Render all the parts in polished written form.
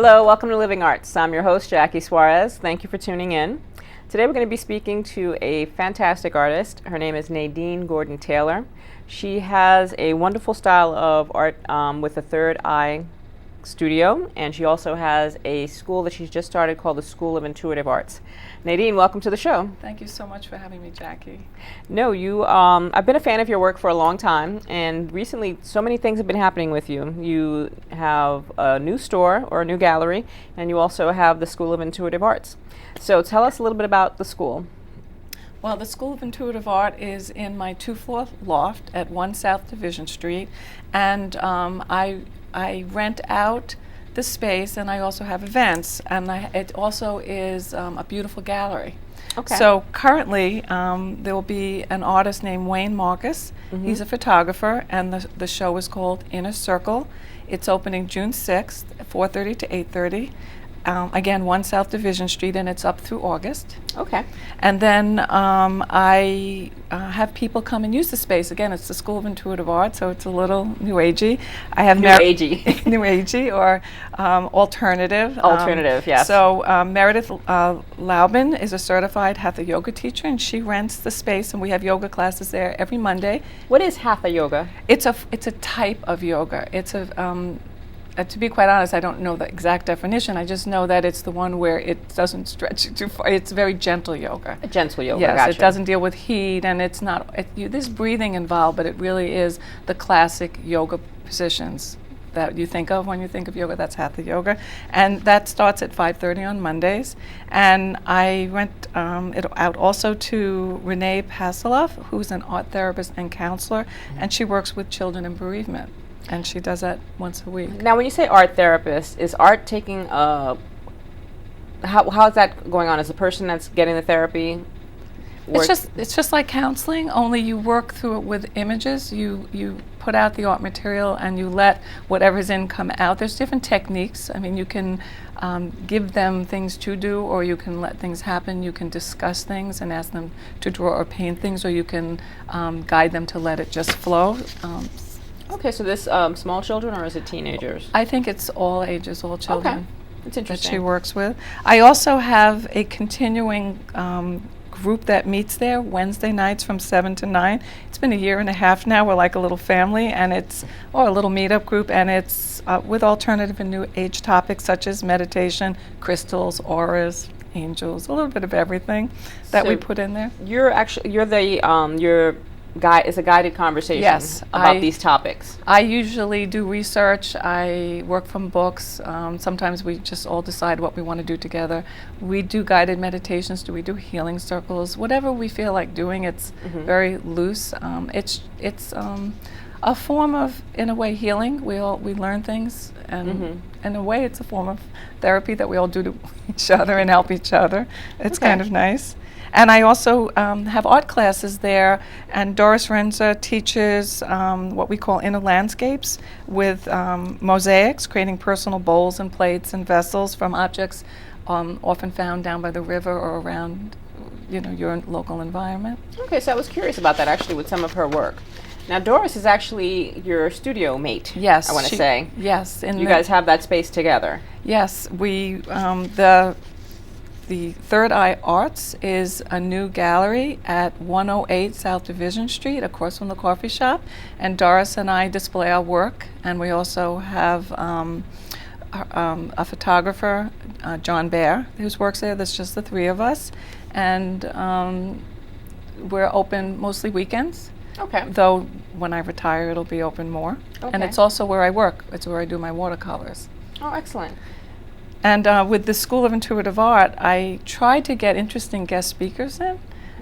Hello, welcome to Living Arts. I'm your host, Jackie Suarez. Thank you for tuning in. Today we're going to be speaking to a fantastic artist. Her name is Nadine Gordon-Taylor. She has a wonderful style of art with a third eye studio, and she also has a school that she's just started called the School of Intuitive Arts. Nadine, welcome to the show. Thank you so much for having me, Jackie. No, I've been a fan of your work for a long time, and recently so many things have been happening with you. You have a new store or a new gallery, and you also have the School of Intuitive Arts. So tell us a little bit about the school. Well, the School of Intuitive Art is in my 2-floor loft at 1 South Division Street, and I rent out the space, and I also have events, and it also is a beautiful gallery. Okay. So currently, there will be an artist named Wayne Marcus. Mm-hmm. He's a photographer, and the show is called Inner Circle. It's opening June 6th, 4:30 to 8:30. Again, 1 South Division Street, and it's up through August. Okay. And then I have people come and use the space. Again, it's the School of Intuitive Art, so it's a little new agey. I have New agey. new agey or alternative. Alternative, yes. So Meredith Laubin is a certified Hatha Yoga teacher, and she rents the space, and we have yoga classes there every Monday. What is Hatha Yoga? It's a type of yoga. It's a to be quite honest, I don't know the exact definition. I just know that it's the one where it doesn't stretch too far. It's very gentle yoga. A gentle yoga, yes, gotcha. It doesn't deal with heat, and it's not. There's breathing involved, but it really is the classic yoga positions that you think of when you think of yoga. That's Hatha Yoga, and that starts at 5:30 on Mondays. And I rent it out also to Renee Pasiloff, who's an art therapist and counselor, and she works with children in bereavement. And she does that once a week. Now, when you say art therapist, is art taking how is that going on? Is the person that's getting the therapy? It's just like counseling, only you work through it with images. You put out the art material and you let whatever's in come out. There's different techniques. I mean, you can give them things to do, or you can let things happen. You can discuss things and ask them to draw or paint things, or you can guide them to let it just flow. Okay, so this small children, or is it teenagers? I think it's all ages, all children. Okay, that's interesting. That she works with. I also have a continuing group that meets there Wednesday nights from 7 to 9. It's been a year and a half now. We're like a little family, and it's a little meetup group, and it's with alternative and new age topics such as meditation, crystals, auras, angels, a little bit of everything that we put in there. It's a guided conversation about these topics. I usually do research. I work from books. Sometimes we just all decide what we want to do together. We do guided meditations. We do healing circles. Whatever we feel like doing. It's very loose. It's a form of, in a way, healing. We learn things, and in a way, it's a form of therapy that we all do to each other and help each other. It's kind of nice. And I also have art classes there, and Doris Renza teaches what we call inner landscapes with mosaics, creating personal bowls and plates and vessels from objects often found down by the river or around your local environment. Okay, so I was curious about that actually with some of her work. Now, Doris is actually your studio mate. Yes. I want to say. Yes. You guys have that space together. Yes. The Third Eye Arts is a new gallery at 108 South Division Street, across from the coffee shop. And Doris and I display our work. And we also have a photographer, John Baer, who works there. There's just the three of us. And we're open mostly weekends. Okay. Though when I retire, it'll be open more. Okay. And it's also where I work. It's where I do my watercolors. Oh, excellent. And with the School of Intuitive Art, I try to get interesting guest speakers in.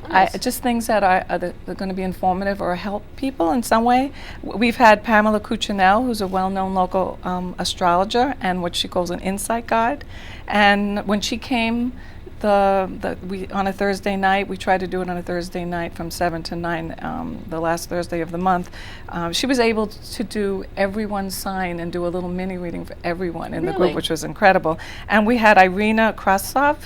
Nice. Just things that are going to be informative or help people in some way. We've had Pamela Cuccinell, who's a well-known local astrologer, and what she calls an insight guide. And when she came, on a Thursday night, we tried to do it on a Thursday night from 7 to 9, the last Thursday of the month. She was able to do everyone's sign and do a little mini reading for everyone in the group, which was incredible. And we had Irina Krasov.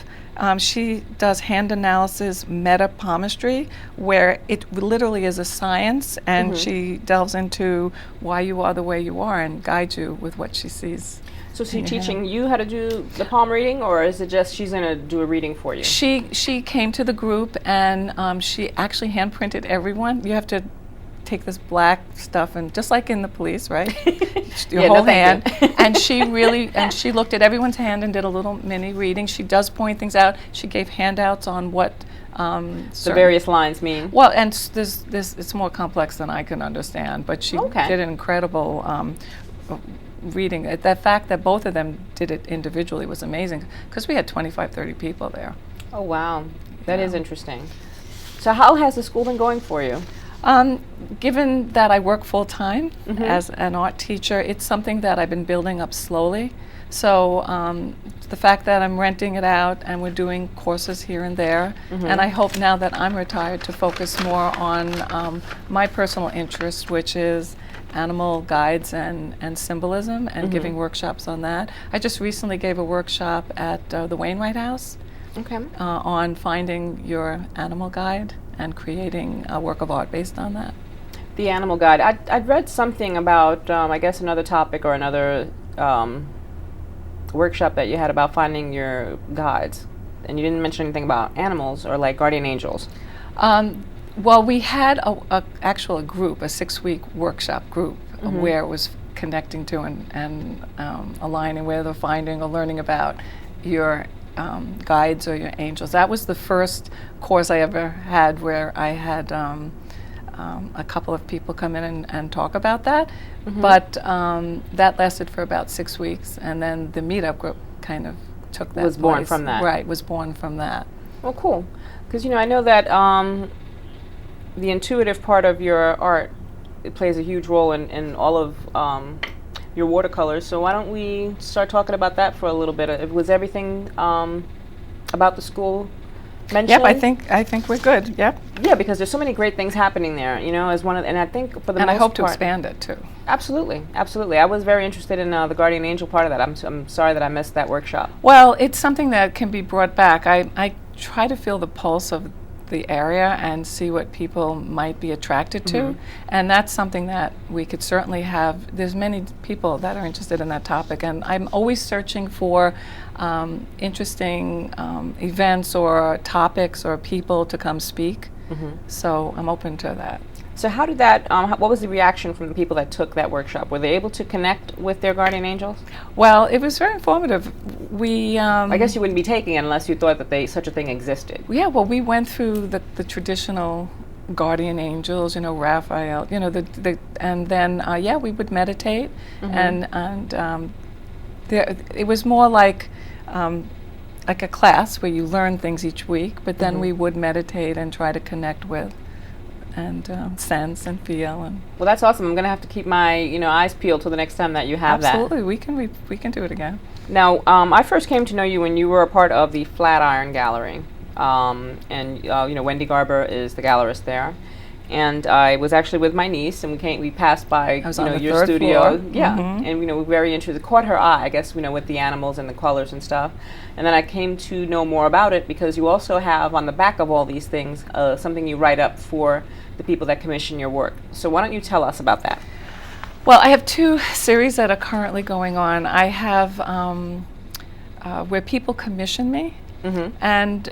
She does hand analysis, meta palmistry, where it literally is a science, and she delves into why you are the way you are and guides you with what she sees. So is she in your hand. teaching you how to do the palm reading, or is it just she's going to do a reading for you? She came to the group, and she actually hand printed everyone. You have to take this black stuff, and just like in the police, right? Your Yeah, whole no, thank hand. you. And she looked at everyone's hand and did a little mini reading. She does point things out. She gave handouts on what The various lines mean. well, and it's more complex than I can understand, but she Okay. did an incredible reading. The fact that both of them did it individually was amazing, because we had 25, 30 people there. Oh, wow. That is Yeah. interesting. So how has the school been going for you? Given that I work full-time Mhm. as an art teacher, it's something that I've been building up slowly. So the fact that I'm renting it out and we're doing courses here and there, and I hope now that I'm retired to focus more on my personal interest, which is animal guides and symbolism, and giving workshops on that. I just recently gave a workshop at the Wainwright House Okay. on finding your animal guide and creating a work of art based on that. The animal guide. I'd read something about, I guess, another topic or another workshop that you had about finding your guides, and you didn't mention anything about animals or like guardian angels. Well, we had a actual group, a 6-week workshop group, where it was connecting to and aligning with or finding or learning about your guides or your angels. That was the first course I ever had where I had a couple of people come in and talk about that. But that lasted for about 6 weeks, and then the meetup group kind of took that Was born place. from that. Right, was born from that. Well, cool. Because, I know that the intuitive part of your art, it plays a huge role in all of your watercolors. So why don't we start talking about that for a little bit? Was everything about the school mentioned? Yep, I think we're good. Yep. Yeah, because there's so many great things happening there, as one of, and I think for the And most I hope to part, expand it too. Absolutely, absolutely. I was very interested in the guardian angel part of that. I'm sorry that I missed that workshop. Well, it's something that can be brought back. I try to feel the pulse of the area and see what people might be attracted to, and that's something that we could certainly have. There's many people that are interested in that topic, and I'm always searching for interesting events or topics or people to come speak. So I'm open to that. So how did that, what was the reaction from the people that took that workshop? Were they able to connect with their guardian angels? Well, it was very informative. We I guess you wouldn't be taking it unless you thought that such a thing existed. yeah, well, we went through the traditional guardian angels, Raphael, and then yeah, we would meditate, and it was more like a class where you learn things each week, but then we would meditate and try to connect with and sense and feel. And Well, that's awesome. I'm going to have to keep my eyes peeled till the next time that you have absolutely, we can do it again. that. Now, I first came to know you when you were a part of the Flatiron Gallery, and Wendy Garber is the gallerist there. And I was actually with my niece, and we passed by I was on the your third studio, floor. yeah, and we were very interested. Caught her eye, I guess, with the animals and the colors and stuff. And then I came to know more about it because you also have on the back of all these things something you write up for the people that commission your work. So why don't you tell us about that? Well, I have 2 series that are currently going on. I have where people commission me, and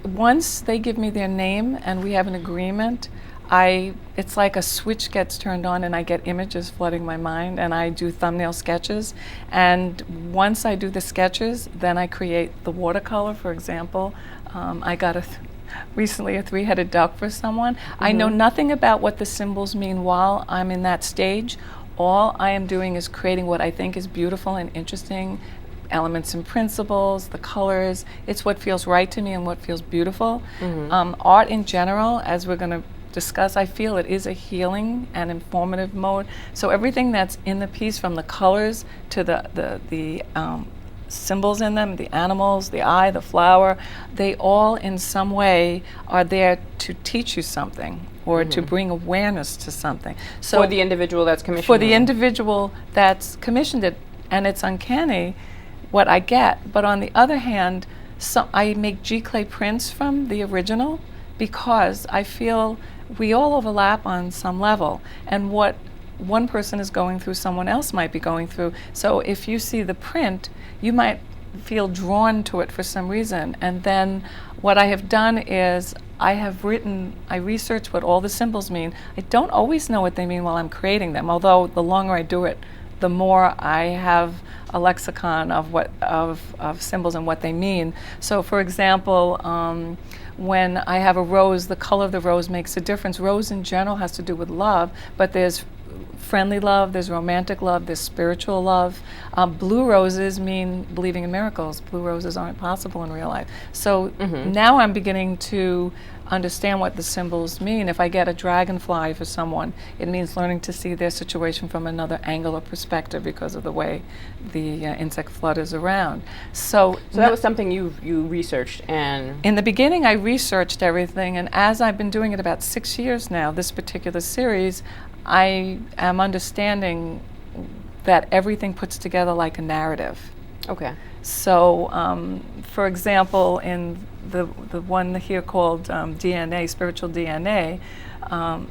once they give me their name and we have an agreement, it's like a switch gets turned on and I get images flooding my mind, and I do thumbnail sketches. And once I do the sketches, then I create the watercolor. For example, I got recently a 3-headed duck for someone. I know nothing about what the symbols mean while I'm in that stage. All I am doing is creating what I think is beautiful and interesting elements and principles, the colors. It's what feels right to me and what feels beautiful. Art in general, as we're going to discuss, I feel it is a healing and informative mode. So everything that's in the piece, from the colors to the symbols in them, the animals, the eye, the flower, they all in some way are there to teach you something or to bring awareness to something. So For the individual that's commissioned. for the individual that's commissioned it, and it's uncanny what I get. But on the other hand, I make G-clay prints from the original because I feel we all overlap on some level. And what one person is going through, someone else might be going through. So if you see the print, you might feel drawn to it for some reason. And then what I have done is I research what all the symbols mean. I don't always know what they mean while I'm creating them, although the longer I do it, the more I have a lexicon of symbols and what they mean. So for example, when I have a rose, the color of the rose makes a difference. Rose in general has to do with love, but there's friendly love, there's romantic love, there's spiritual love. Blue roses mean believing in miracles. Blue roses aren't possible in real life. So now I'm beginning to understand what the symbols mean. If I get a dragonfly for someone, it means learning to see their situation from another angle or perspective because of the way the insect flutters around. So that was something you researched. And in the beginning I researched everything, and as I've been doing it about 6 years now, this particular series, I am understanding that everything puts together like a narrative. Okay. So, for example, in the one here called DNA, spiritual DNA,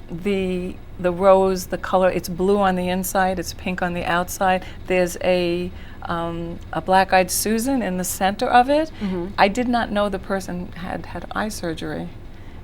the rose, the color, it's blue on the inside, it's pink on the outside. There's a black-eyed Susan in the center of it. I did not know the person had eye surgery.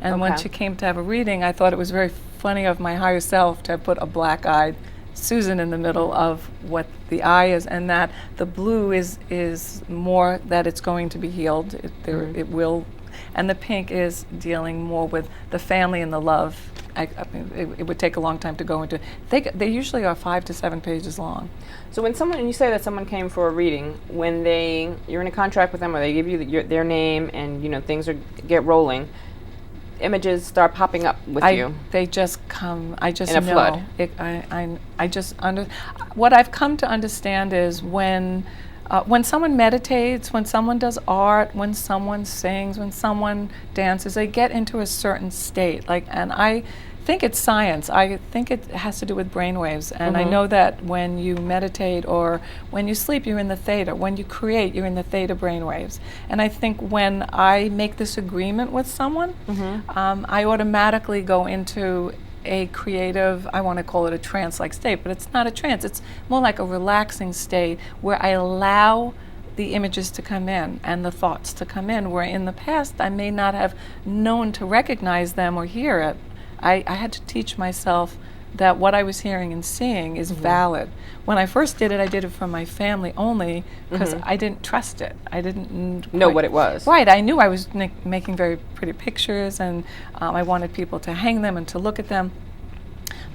And when she came to have a reading, I thought it was very funny of my higher self to have put a black-eyed Susan in the middle of what the eye is, and that the blue is more that it's going to be healed. It will, and the pink is dealing more with the family and the love. I mean, it would take a long time to go into. They usually are 5 to 7 pages long. So when you say that someone came for a reading, when you're in a contract with them, or they give you their name, and things get rolling, images start popping up with you. They just come. I just in a know. flood. I just what I've come to understand is when someone meditates, when someone does art, when someone sings, when someone dances, they get into a certain state. And I think it's science. I think it has to do with brainwaves. And I know that when you meditate or when you sleep, you're in the theta. When you create, you're in the theta brainwaves. And I think when I make this agreement with someone, I automatically go into a creative, I want to call it a trance-like state, but it's not a trance. It's more like a relaxing state where I allow the images to come in and the thoughts to come in, where in the past I may not have known to recognize them or hear it. I had to teach myself that what I was hearing and seeing is valid. When I first did it for my family only because I didn't trust it. I didn't know what it was. Right. I knew I was making very pretty pictures, and I wanted people to hang them and to look at them,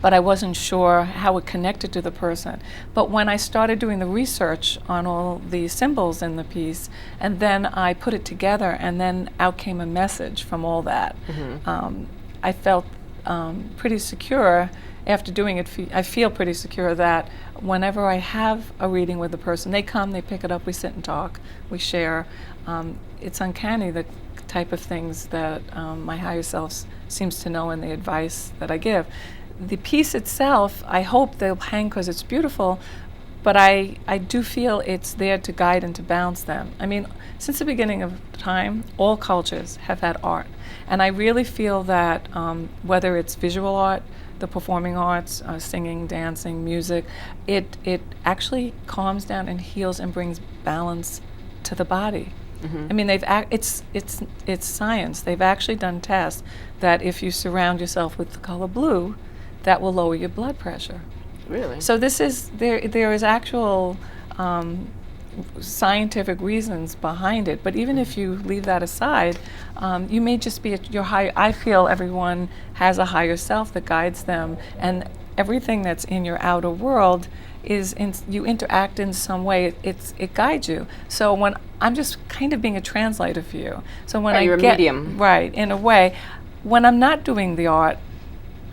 but I wasn't sure how it connected to the person. But when I started doing the research on all the symbols in the piece, and then I put it together, and then out came a message from all that, I felt pretty secure after doing it. I feel pretty secure that whenever I have a reading with a person, they come, they pick it up, we sit and talk, we share. It's uncanny the type of things that my higher self seems to know, and the advice that I give. The piece itself, I hope they'll hang because it's beautiful, but I do feel it's there to guide and to balance them. I mean, since the beginning of time, all cultures have had art. And I really feel that whether it's visual art, the performing arts, singing, dancing, music, it actually calms down and heals and brings balance to the body. I mean, it's science. They've actually done tests that if you surround yourself with the color blue, that will lower your blood pressure. Really? So there is actual scientific reasons behind it. But even if you leave that aside, you may just be at your higher. I feel everyone has a higher self that guides them, and everything that's in your outer world is you interact in some way. It guides you. So when I'm just kind of being a translator for you. So when you're a medium, right, in a way, when I'm not doing the art,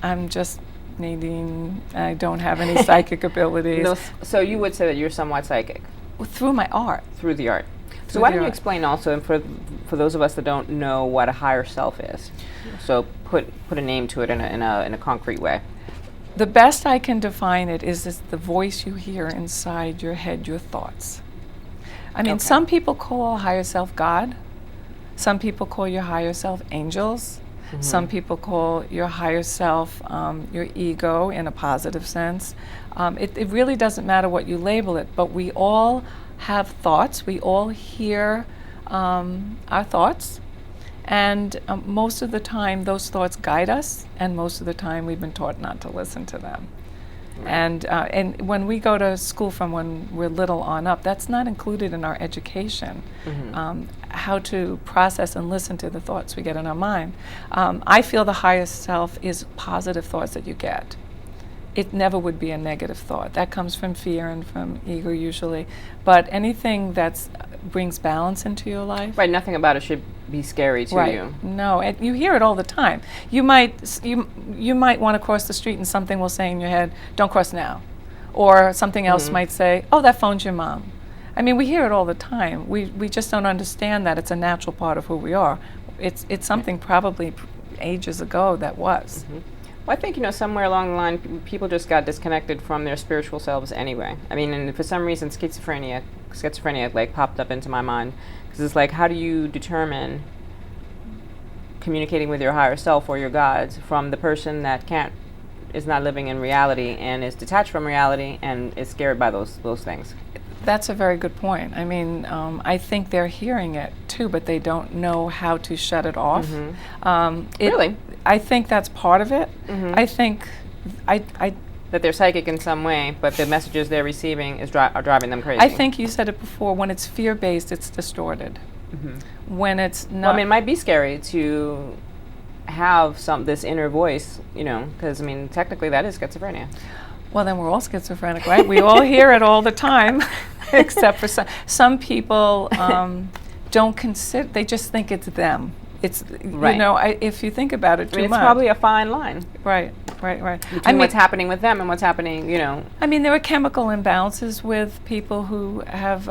I'm just Nadine. I don't have any psychic abilities. So you would say that you're somewhat psychic? Through my art. Through the art. So why don't you explain also, and for those of us that don't know what a higher self is, so put a name to it in a concrete way. The best I can define it is the voice you hear inside your head, your thoughts. I mean, some people call a higher self God. Some people call your higher self angels. Some people call your higher self your ego in a positive sense. It really doesn't matter what you label it, but we all have thoughts. We all hear our thoughts. And most of the time, those thoughts guide us, and most of the time, we've been taught not to listen to them. Right. And when we go to school from when we're little on up, that's not included in our education, how to process and listen to the thoughts we get in our mind. I feel the highest self is positive thoughts that you get. It never would be a negative thought. That comes from fear and from ego usually. But anything that brings balance into your life. Right, nothing about it should be scary to you. No, and you hear it all the time. You might want to cross the street and something will say in your head, "Don't cross now," or something else might say, "Oh, that phone's your mom." I mean, we hear it all the time. We just don't understand that it's a natural part of who we are. It's something probably ages ago that was. Well, I think, somewhere along the line, people just got disconnected from their spiritual selves anyway. I mean, and for some reason, schizophrenia like popped up into my mind, because it's like, how do you determine communicating with your higher self or your gods from the person that is not living in reality and is detached from reality and is scared by those things? That's a very good point. I mean, I think they're hearing it too, but they don't know how to shut it off. Really? I think that's part of it. I think that they're psychic in some way, but the messages they're receiving are driving them crazy. I think you said it before. When it's fear-based, it's distorted. When it's not, well, I mean, it might be scary to have this inner voice, because I mean, technically that is schizophrenia. Well, then we're all schizophrenic, right? We all hear it all the time, except for some people don't consider. They just think it's them. It's right. If you think about it too it's much, probably a fine line. Right. Between what's happening with them and what's happening, I mean, there are chemical imbalances with people who have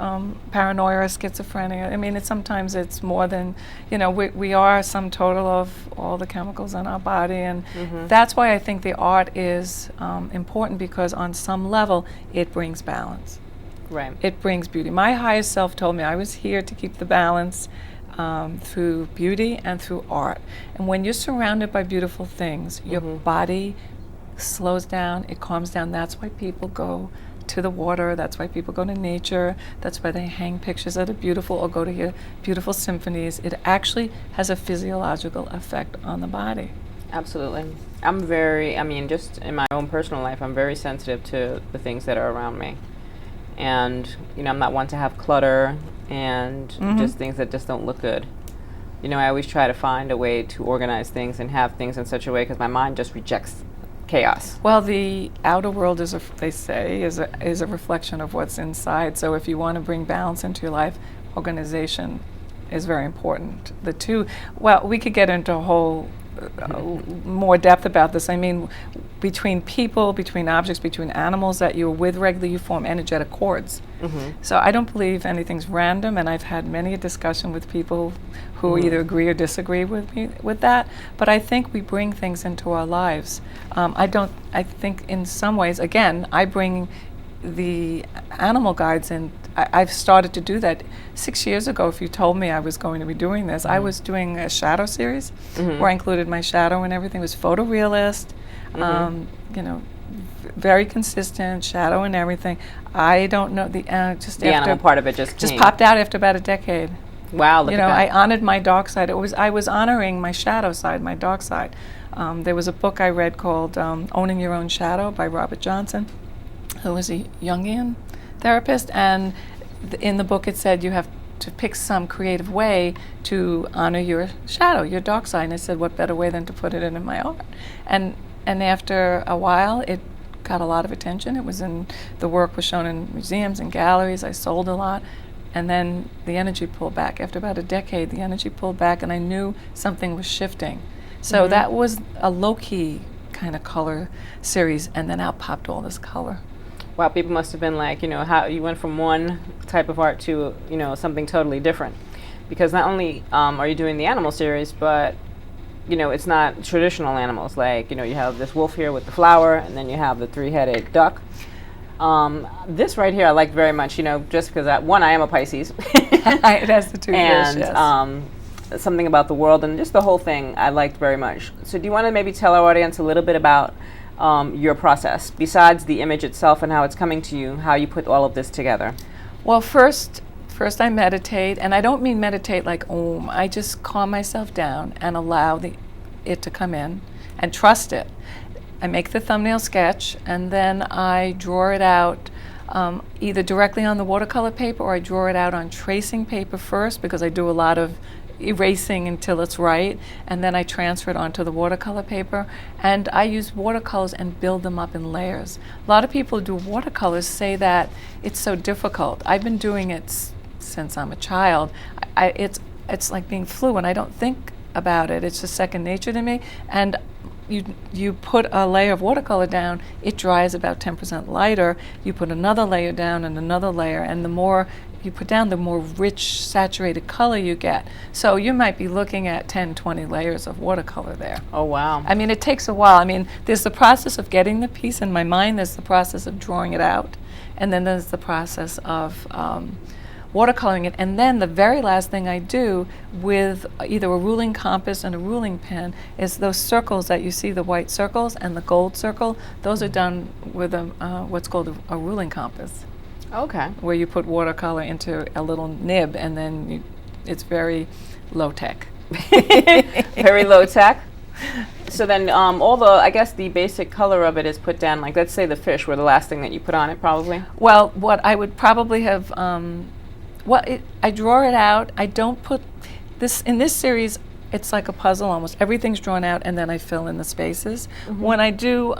paranoia or schizophrenia. I mean, sometimes it's more than, we are some total of all the chemicals in our body, and that's why I think the art is important, because on some level it brings balance. Right. It brings beauty. My highest self told me I was here to keep the balance. Through beauty and through art. And when you're surrounded by beautiful things, your body slows down, it calms down. That's why people go to the water, that's why people go to nature, that's why they hang pictures that are beautiful or go to hear beautiful symphonies. It actually has a physiological effect on the body. Absolutely. Just in my own personal life, I'm very sensitive to the things that are around me. And, I'm not one to have clutter and just things that just don't look good. I always try to find a way to organize things and have things in such a way, because my mind just rejects chaos. Well, the outer world is a reflection of what's inside. So if you want to bring balance into your life, organization is very important. The two, well, we could get into a whole more depth about this. I mean, between people, between objects, between animals that you're with regularly, you form energetic cords. So I don't believe anything's random, and I've had many a discussion with people who either agree or disagree with me with that. But I think we bring things into our lives. I think in some ways, again, I bring the animal guides in. I've started to do that. 6 years ago, if you told me I was going to be doing this, I was doing a shadow series where I included my shadow and everything. It was photorealist, very consistent, shadow and everything. I don't know, the animal part of it just popped out after about a decade. Wow, look at that. I honored my dark side. I was honoring my shadow side, my dark side. There was a book I read called Owning Your Own Shadow by Robert Johnson, who was a Jungian therapist, and in the book it said you have to pick some creative way to honor your shadow, your dark side. And I said, what better way than to put it in my art? And after a while, it got a lot of attention. The work was shown in museums and galleries. I sold a lot. And then the energy pulled back. After about a decade, the energy pulled back, and I knew something was shifting. So that was a low-key kind of color series, and then out popped all this color. Wow, people must have been like, how you went from one type of art to, something totally different. Because not only are you doing the animal series, but, it's not traditional animals. Like, you have this wolf here with the flower, and then you have the three-headed duck. This right here I like very much, just because, I am a Pisces. It has the two fish, and, yes. something about the world, and just the whole thing I liked very much. So do you want to maybe tell our audience a little bit about your process, besides the image itself and how it's coming to you, how you put all of this together? Well, first I meditate, and I don't mean meditate like Om. I just calm myself down and allow it to come in and trust it. I make the thumbnail sketch, and then I draw it out either directly on the watercolor paper, or I draw it out on tracing paper first, because I do a lot of erasing until it's right, and then I transfer it onto the watercolor paper. And I use watercolors and build them up in layers. A lot of people who do watercolors say that it's so difficult. I've been doing it since I'm a child. It's like being fluent. I don't think about it. It's just second nature to me. And you put a layer of watercolor down, it dries about 10% lighter. You put another layer down and another layer, and the more you put down, the more rich, saturated color you get. So you might be looking at 10, 20 layers of watercolor there. Oh, wow. I mean, it takes a while. I mean, there's the process of getting the piece in my mind, there's the process of drawing it out, and then there's the process of watercoloring it. And then the very last thing I do with either a ruling compass and a ruling pen is those circles that you see, the white circles and the gold circle, those are done with what's called a ruling compass. Okay. Where you put watercolor into a little nib, and then it's very low tech. Very low tech. So then I guess the basic color of it is put down, like let's say the fish were the last thing that you put on it, probably. Well, what I would probably have, I draw it out. I don't put this, in this series, it's like a puzzle almost. Everything's drawn out, and then I fill in the spaces. Mm-hmm. When I do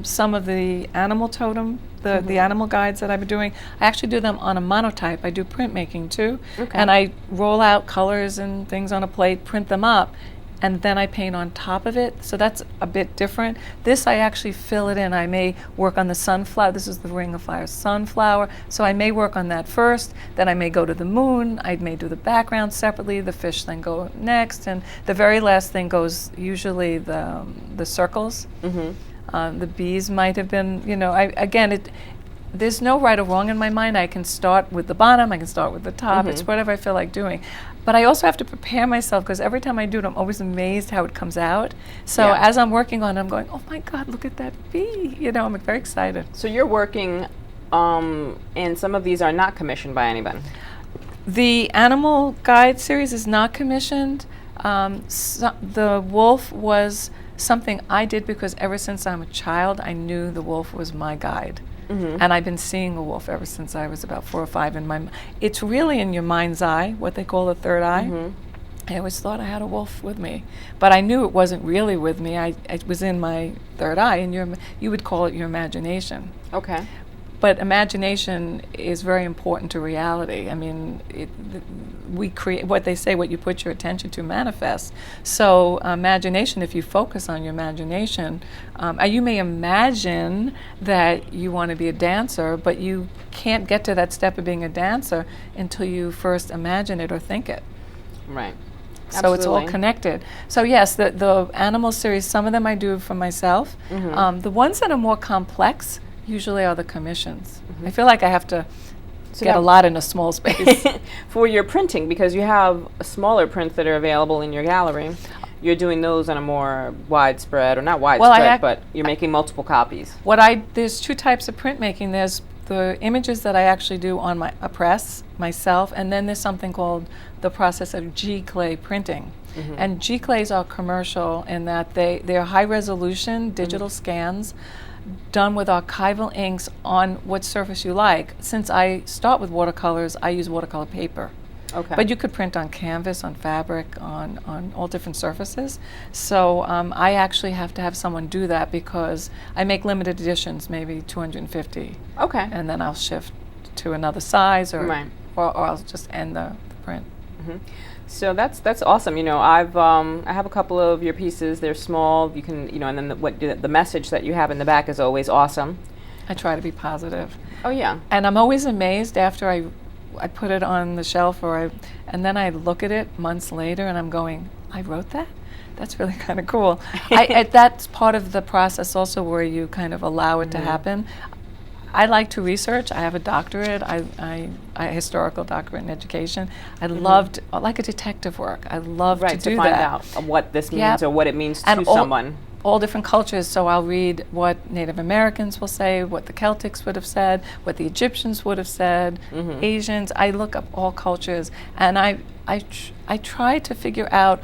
some of the animal totem, the animal guides that I've been doing, I actually do them on a monotype. I do printmaking too. Okay. And I roll out colors and things on a plate, print them up, and then I paint on top of it. So that's a bit different. This I actually fill it in. I may work on the sunflower. This is the Ring of Fire sunflower. So I may work on that first, then I may go to the moon. I may do the background separately, the fish then go next, and the very last thing goes usually the circles. Mm-hmm. The bees might have been, there's no right or wrong in my mind. I can start with the bottom, I can start with the top. Mm-hmm. It's whatever I feel like doing. But I also have to prepare myself, because every time I do it, I'm always amazed how it comes out. So as I'm working on it, I'm going, oh my God, look at that bee. I'm very excited. So you're working, and some of these are not commissioned by anybody. The animal guide series is not commissioned. The wolf was something I did because ever since I'm a child, I knew the wolf was my guide. Mm-hmm. And I've been seeing a wolf ever since I was about 4 or 5 it's really in your mind's eye, what they call the third eye. Mm-hmm. I always thought I had a wolf with me, but I knew it wasn't really with me. It was in my third eye, and you would call it your imagination. Okay. But imagination is very important to reality. I mean, we create what they say, what you put your attention to manifests. So imagination, if you focus on your imagination, you may imagine that you want to be a dancer, but you can't get to that step of being a dancer until you first imagine it or think it. Right. So Absolutely. It's all connected. So yes, the animal series, some of them I do for myself. Mm-hmm. The ones that are more complex usually are the commissions. Mm-hmm. I feel like I have to get a lot in a small space. For your printing, because you have smaller prints that are available in your gallery, you're doing those on a more widespread, or not widespread, but you're making multiple copies. There's 2 types of printmaking. There's the images that I actually do on a press myself, and then there's something called the process of G-clay printing. Mm-hmm. And G-clays are commercial in that they're high resolution digital scans done with archival inks on what surface you like. Since I start with watercolors, I use watercolor paper. Okay. But you could print on canvas, on fabric, on all different surfaces. So I actually have to have someone do that, because I make limited editions, maybe 250. Okay. And then I'll shift to another size, or I'll just end the print. Mm-hmm. So that's awesome. I have a couple of your pieces. They're small. You can, and then the message that you have in the back is always awesome. I try to be positive. Oh yeah. And I'm always amazed after I put it on the shelf, and then I look at it months later, and I'm going, I wrote that? That's really kind of cool. That's part of the process also, where you kind of allow it to happen. I like to research. I have a doctorate. I historical doctorate in education. I loved, like a detective work. I love to do to find that. out what this means Yep. or what it means And to someone. All different cultures, so I'll read what Native Americans will say, what the Celtics would have said, what the Egyptians would have said, Asians. I look up all cultures, and I try to figure out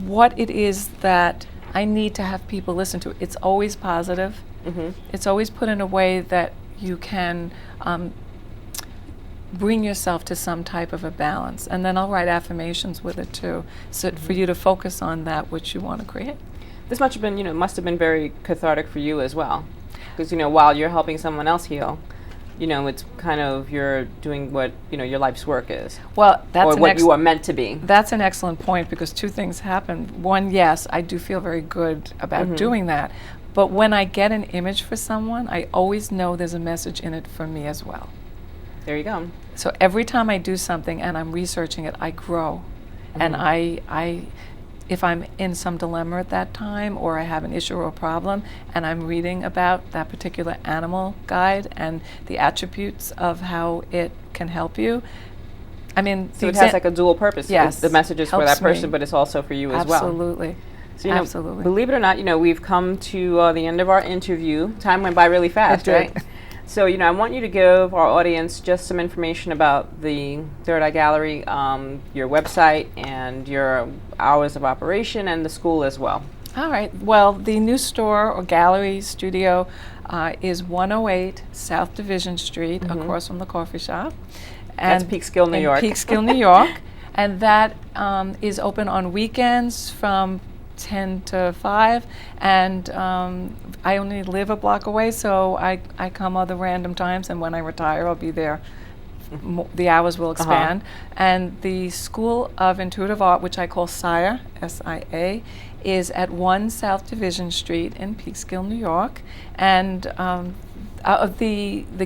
what it is that I need to have people listen to. It's always positive. It's always put in a way that you can bring yourself to some type of a balance, and then I'll write affirmations with it too, so for you to focus on that which you want to create. This must have been very cathartic for you as well, because while you're helping someone else heal, it's kind of you're doing what your life's work is. Well, that's or what you are meant to be. That's an excellent point, because two things happen. One, yes, I do feel very good about doing that, but when I get an image for someone, I always know there's a message in it for me as well. There you go. So every time I do something and I'm researching it, I grow, and I if I'm in some dilemma at that time, or I have an issue or a problem, and I'm reading about that particular animal guide and the attributes of how it can help you, I mean, so it has like a dual purpose. Yes, the message is for that person, me. but it's also for you as well. Absolutely. So, Absolutely. Believe it or not, we've come to the end of our interview. Time went by really fast, right? So, I want you to give our audience just some information about the Third Eye Gallery, your website, and your hours of operation, and the school as well. All right. Well, the new store or gallery studio is 108 South Division Street, across from the coffee shop. And that's Peekskill, New York. Peekskill, New York. And that is open on weekends from 10 to 5, and I only live a block away, so I come other random times, and when I retire I'll be there. The hours will expand. And the School of Intuitive Art, which I call SIA, S-I-A, is at 1 South Division Street in Peekskill, New York, and the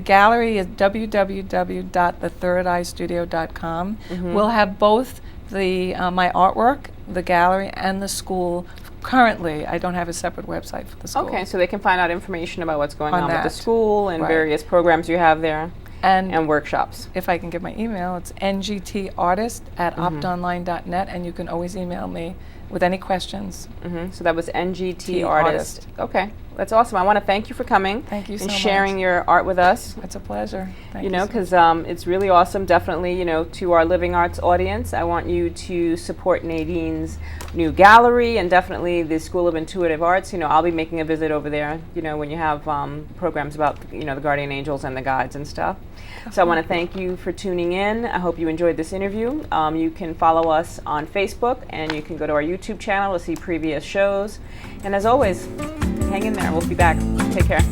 gallery is www.thethirdEyestudio.com. We'll have both my artwork, the gallery, and the school. Currently, I don't have a separate website for the school. Okay, so they can find out information about what's going on with the that. school and various programs you have there and workshops. If I can give my email, it's ngtartist@optonline.net, and you can always email me with any questions. So that was ngtartist. Okay, that's awesome. I want to thank you for coming. Thank you so and much. sharing your art with us. It's a pleasure. Thank you. Because it's really awesome. Definitely, to our Living Arts audience, I want you to support Nadine's new gallery, and definitely the School of Intuitive Arts. I'll be making a visit over there, when you have programs about, the guardian angels and the guides and stuff. So I want to thank you for tuning in. I hope you enjoyed this interview. You can follow us on Facebook, and you can go to our YouTube channel to see previous shows. And as always, hang in there. We'll be back. Take care.